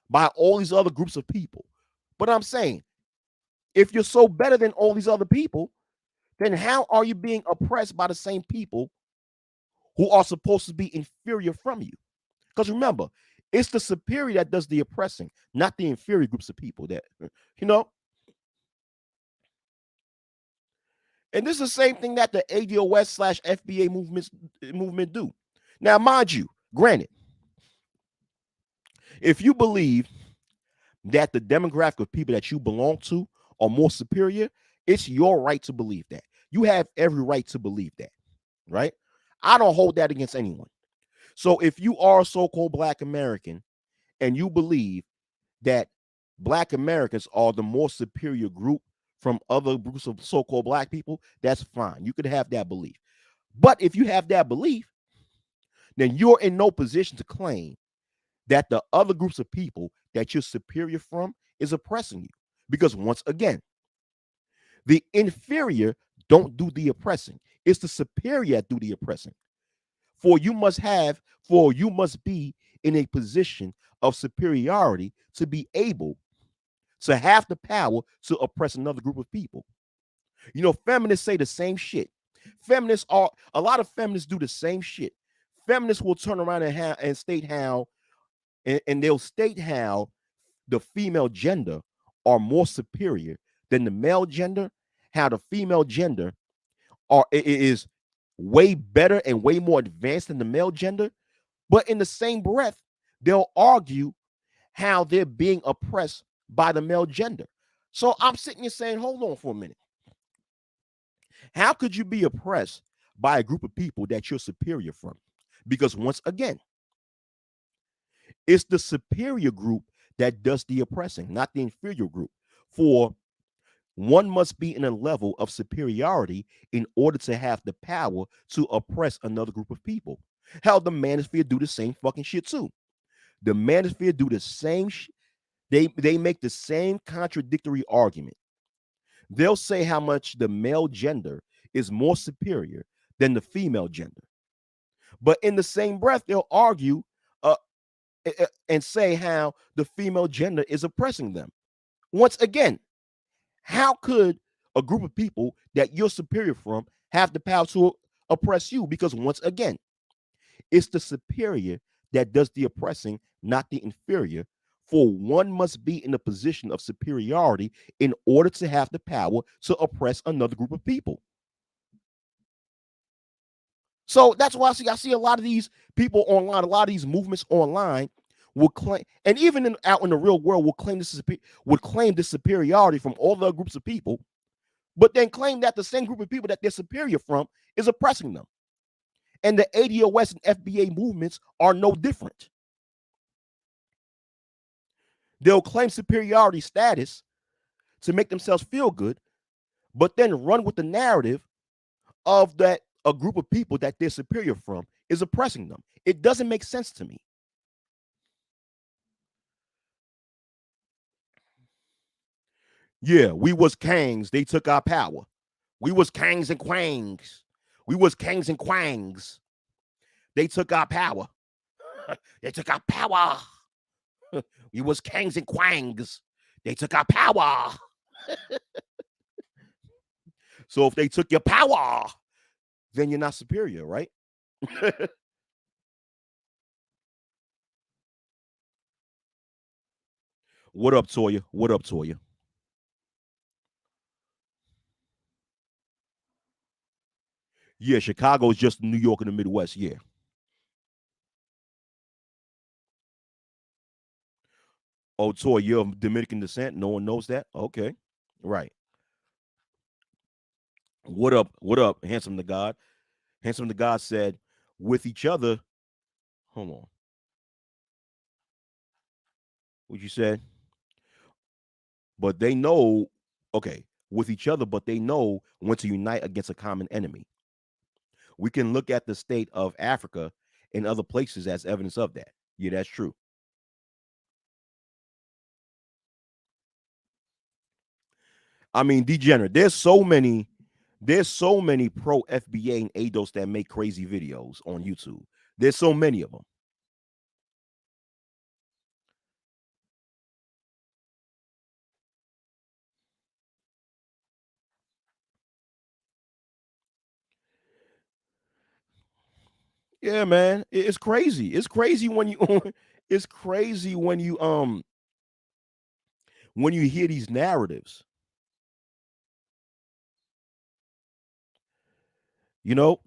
by all these other groups of people. But I'm saying, if you're so better than all these other people, then how are you being oppressed by the same people who are supposed to be inferior from you? Because remember, it's the superior that does the oppressing, not the inferior groups of people that, you know. And this is the same thing that the ADOS slash FBA movement do. Now, mind you, granted, if you believe that the demographic of people that you belong to are more superior, it's your right to believe that. You have every right to believe that, right? I don't hold that against anyone. So if you are a so-called Black American and you believe that Black Americans are the more superior group from other groups of so-called Black people, that's fine. You could have that belief. But if you have that belief, then you're in no position to claim that the other groups of people that you're superior from is oppressing you. Because once again, the inferior don't do the oppressing. It's the superior that do the oppressing. For you must be in a position of superiority to be able to have the power to oppress another group of people. You know, feminists say the same shit. A lot of feminists do the same shit. Feminists will turn around and state how, and they'll state how the female gender are more superior than the male gender, how the female gender is way better and way more advanced than the male gender. But in the same breath, they'll argue how they're being oppressed by the male gender. So I'm sitting here saying, hold on for a minute. How could you be oppressed by a group of people that you're superior from? Because once again, it's the superior group that does the oppressing, not the inferior group. For one must be in a level of superiority in order to have the power to oppress another group of people. Hell, the manosphere do the same fucking shit too. The manosphere do the same they make the same contradictory argument. They'll say how much the male gender is more superior than the female gender. But in the same breath, they'll argue uh, and say how the female gender is oppressing them. Once again, how could a group of people that you're superior from have the power to oppress you? Because once again, it's the superior that does the oppressing, not the inferior. For one must be in a position of superiority in order to have the power to oppress another group of people. So that's why I see a lot of these people online, a lot of these movements online will claim, and even out in the real world will claim this superiority from all the groups of people, but then claim that the same group of people that they're superior from is oppressing them. And the ADOS and FBA movements are no different. They'll claim superiority status to make themselves feel good, but then run with the narrative of that a group of people that they're superior from is oppressing them. It doesn't make sense to me. Yeah, we was kangs, they took our power. We was kangs and quangs. We was kangs and quangs. They took our power. They took our power. We was kangs and quangs. They took our power. So if they took your power, then you're not superior, right? What up, Toya? What up, Toya? Yeah, Chicago is just New York in the Midwest. Yeah. Oh, Toya, you're of Dominican descent. No one knows that. Okay. Right. What up? What up? Handsome to God. Handsome to God said, with each other. Hold on. What you said? But they know, okay, with each other, but they know when to unite against a common enemy. We can look at the state of Africa and other places as evidence of that. Yeah, that's true. I mean, degenerate. There's so many pro FBA and ADOS that make crazy videos on YouTube. There's so many of them. Yeah, man. It's crazy. It's crazy when you it's crazy when you hear these narratives, you know?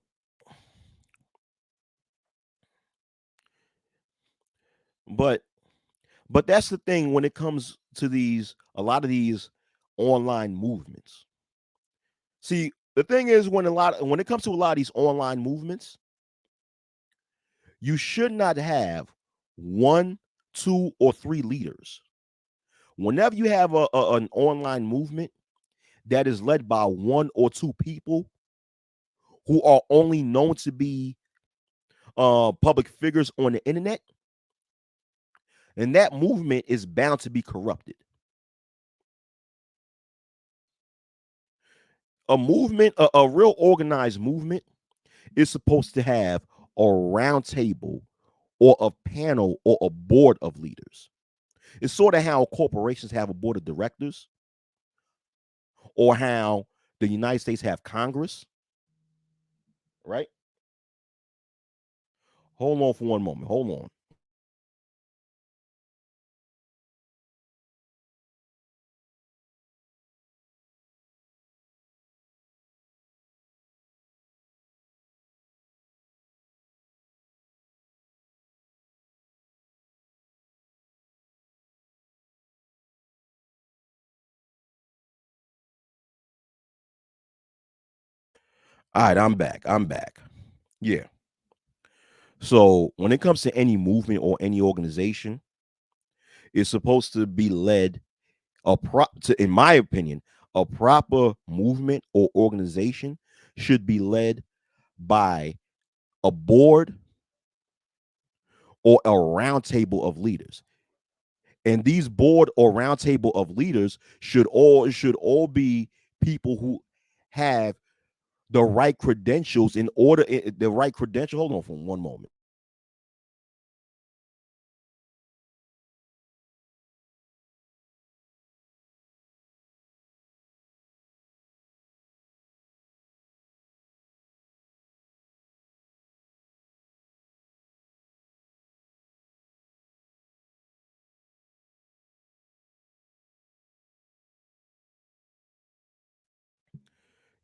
But that's the thing when it comes to these a lot of these online movements. See, the thing is when it comes to a lot of these online movements, you should not have one, two, or three leaders. Whenever you have an online movement that is led by one or two people who are only known to be public figures on the internet, and that movement is bound to be corrupted. A real organized movement is supposed to have a round table or a panel or a board of leaders. It's sort of how corporations have a board of directors or how the United States have Congress, right? Hold on for one moment. Hold on. All right, I'm back. I'm back. Yeah. So when it comes to any movement or any organization, it's supposed to be led in my opinion, a proper movement or organization should be led by a board or a round table of leaders. And these board or round table of leaders should all be people who have the right credentials in order the right credential. Hold on for one moment.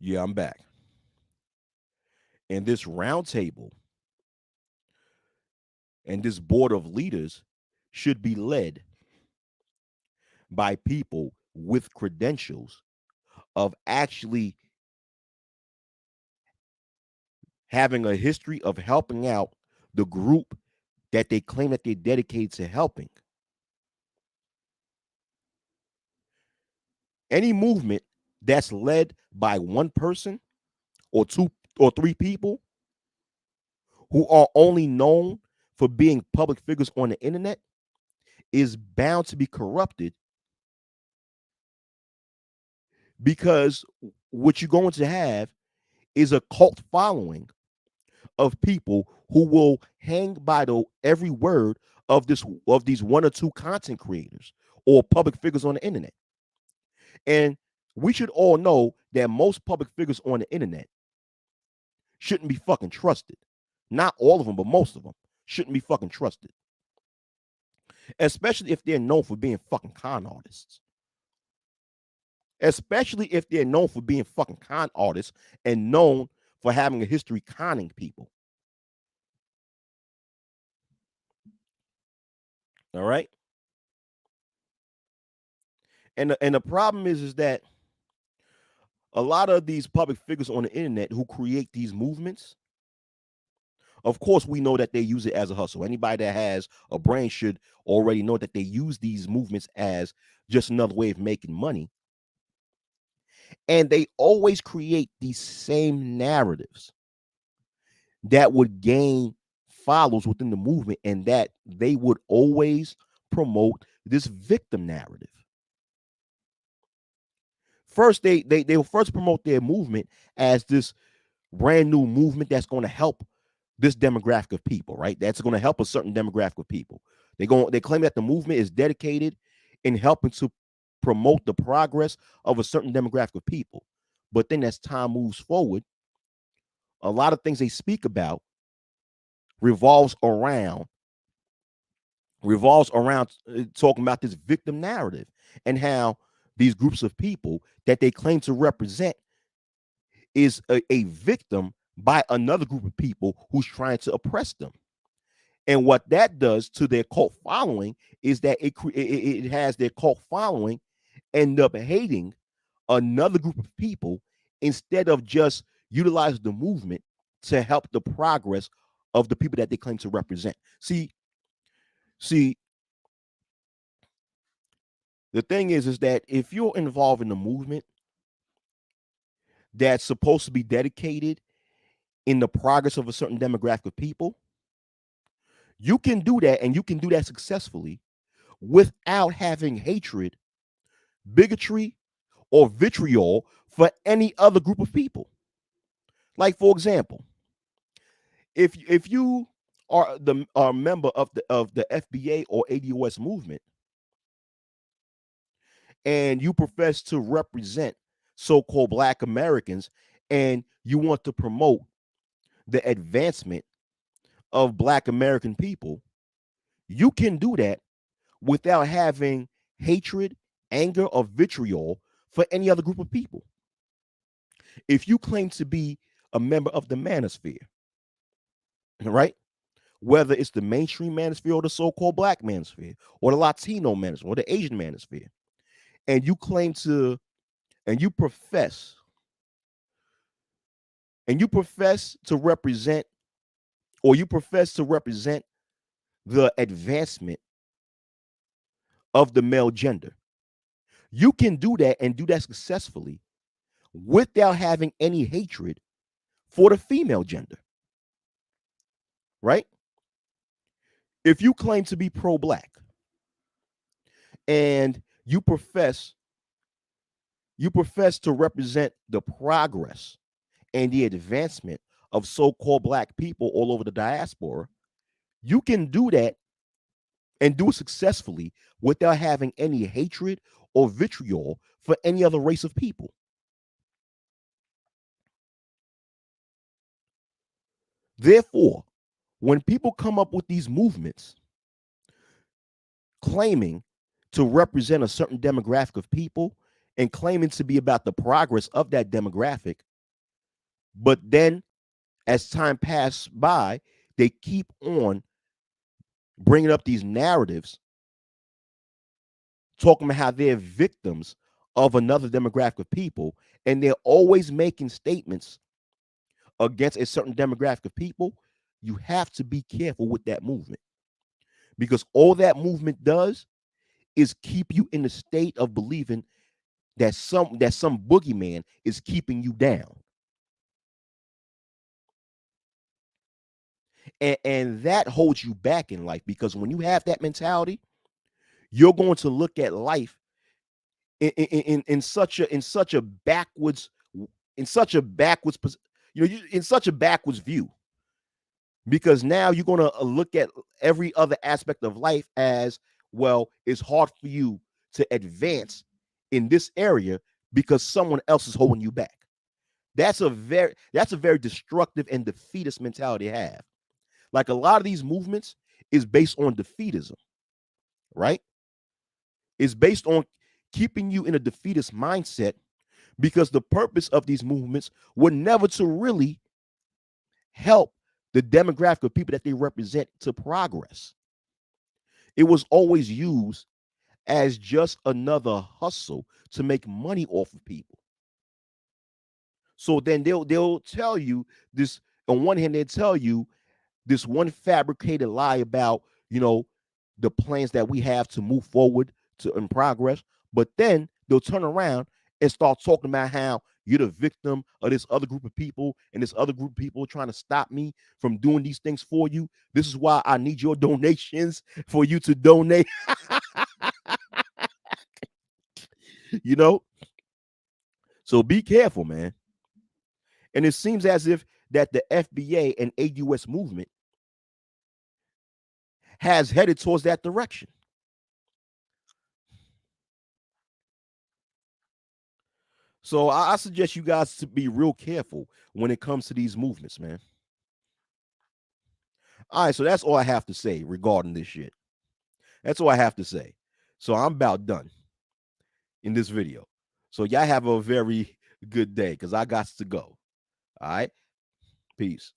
Yeah, I'm back. And this round table and this board of leaders should be led by people with credentials of actually having a history of helping out the group that they claim that they're dedicated to helping. Any movement that's led by one person or two or three people who are only known for being public figures on the internet is bound to be corrupted because what you're going to have is a cult following of people who will hang by the every word of these one or two content creators or public figures on the internet. And we should all know that most public figures on the internet shouldn't be fucking trusted. Not all of them, but most of them shouldn't be fucking trusted. Especially if they're known for being fucking con artists. Especially if they're known for being fucking con artists and known for having a history conning people. All right. And the problem is that a lot of these public figures on the internet who create these movements, of course, we know that they use it as a hustle. Anybody that has a brain should already know that they use these movements as just another way of making money. And they always create these same narratives that would gain followers within the movement and that they would always promote this victim narrative. First, they'll first promote their movement as this brand new movement that's going to help this demographic of people, right? That's going to help a certain demographic of people. They claim that the movement is dedicated in helping to promote the progress of a certain demographic of people. But then as time moves forward, a lot of things they speak about revolves around talking about this victim narrative and how these groups of people that they claim to represent is a victim by another group of people who's trying to oppress them. And what that does to their cult following is that it has their cult following end up hating another group of people instead of just utilize the movement to help the progress of the people that they claim to represent. See, the thing is that if you're involved in a movement that's supposed to be dedicated in the progress of a certain demographic of people, you can do that, and you can do that successfully without having hatred, bigotry, or vitriol for any other group of people. Like, for example, if you are a member of the FBA or ADOS movement, and you profess to represent so-called Black Americans, and you want to promote the advancement of Black American people, you can do that without having hatred, anger, or vitriol for any other group of people. If you claim to be a member of the manosphere, right? Whether it's the mainstream manosphere or the so-called Black manosphere or the Latino manosphere or the Asian manosphere, and you claim to and you profess to represent, or you profess to represent the advancement of the male gender, you can do that and do that successfully without having any hatred for the female gender, right? If you claim to be pro-Black and you profess to represent the progress and the advancement of so-called Black people all over the diaspora, you can do that and do it successfully without having any hatred or vitriol for any other race of people. Therefore, when people come up with these movements claiming to represent a certain demographic of people and claiming to be about the progress of that demographic, but then as time passes by, they keep on bringing up these narratives talking about how they're victims of another demographic of people, and they're always making statements against a certain demographic of people. You have to be careful with that movement, because all that movement does is keep you in the state of believing that some boogeyman is keeping you down. And that holds you back in life, because when you have that mentality, you're going to look at life in such a backwards in such a backwards in such a backwards view, because now you're going to look at every other aspect of life as, well, it's hard for you to advance in this area because someone else is holding you back. That's a very destructive and defeatist mentality to have. Like, a lot of these movements is based on defeatism, right? It's based on keeping you in a defeatist mindset, because the purpose of these movements were never to really help the demographic of people that they represent to progress. It was always used as just another hustle to make money off of people. So then they'll tell you this. On one hand, they'll tell you this one fabricated lie about, the plans that we have to move forward to in progress. But then they'll turn around and start talking about how you're the victim of this other group of people, and this other group of people trying to stop me from doing these things for you. This is why I need your donations for you to donate. you know so be careful, man. And it seems as if that the FBA and AUS movement has headed towards that direction. So I suggest you guys to be real careful when it comes to these movements, man. All right, so that's all I have to say regarding this shit. That's all I have to say. So I'm about done in this video. So y'all have a very good day because I got to go. All right. Peace.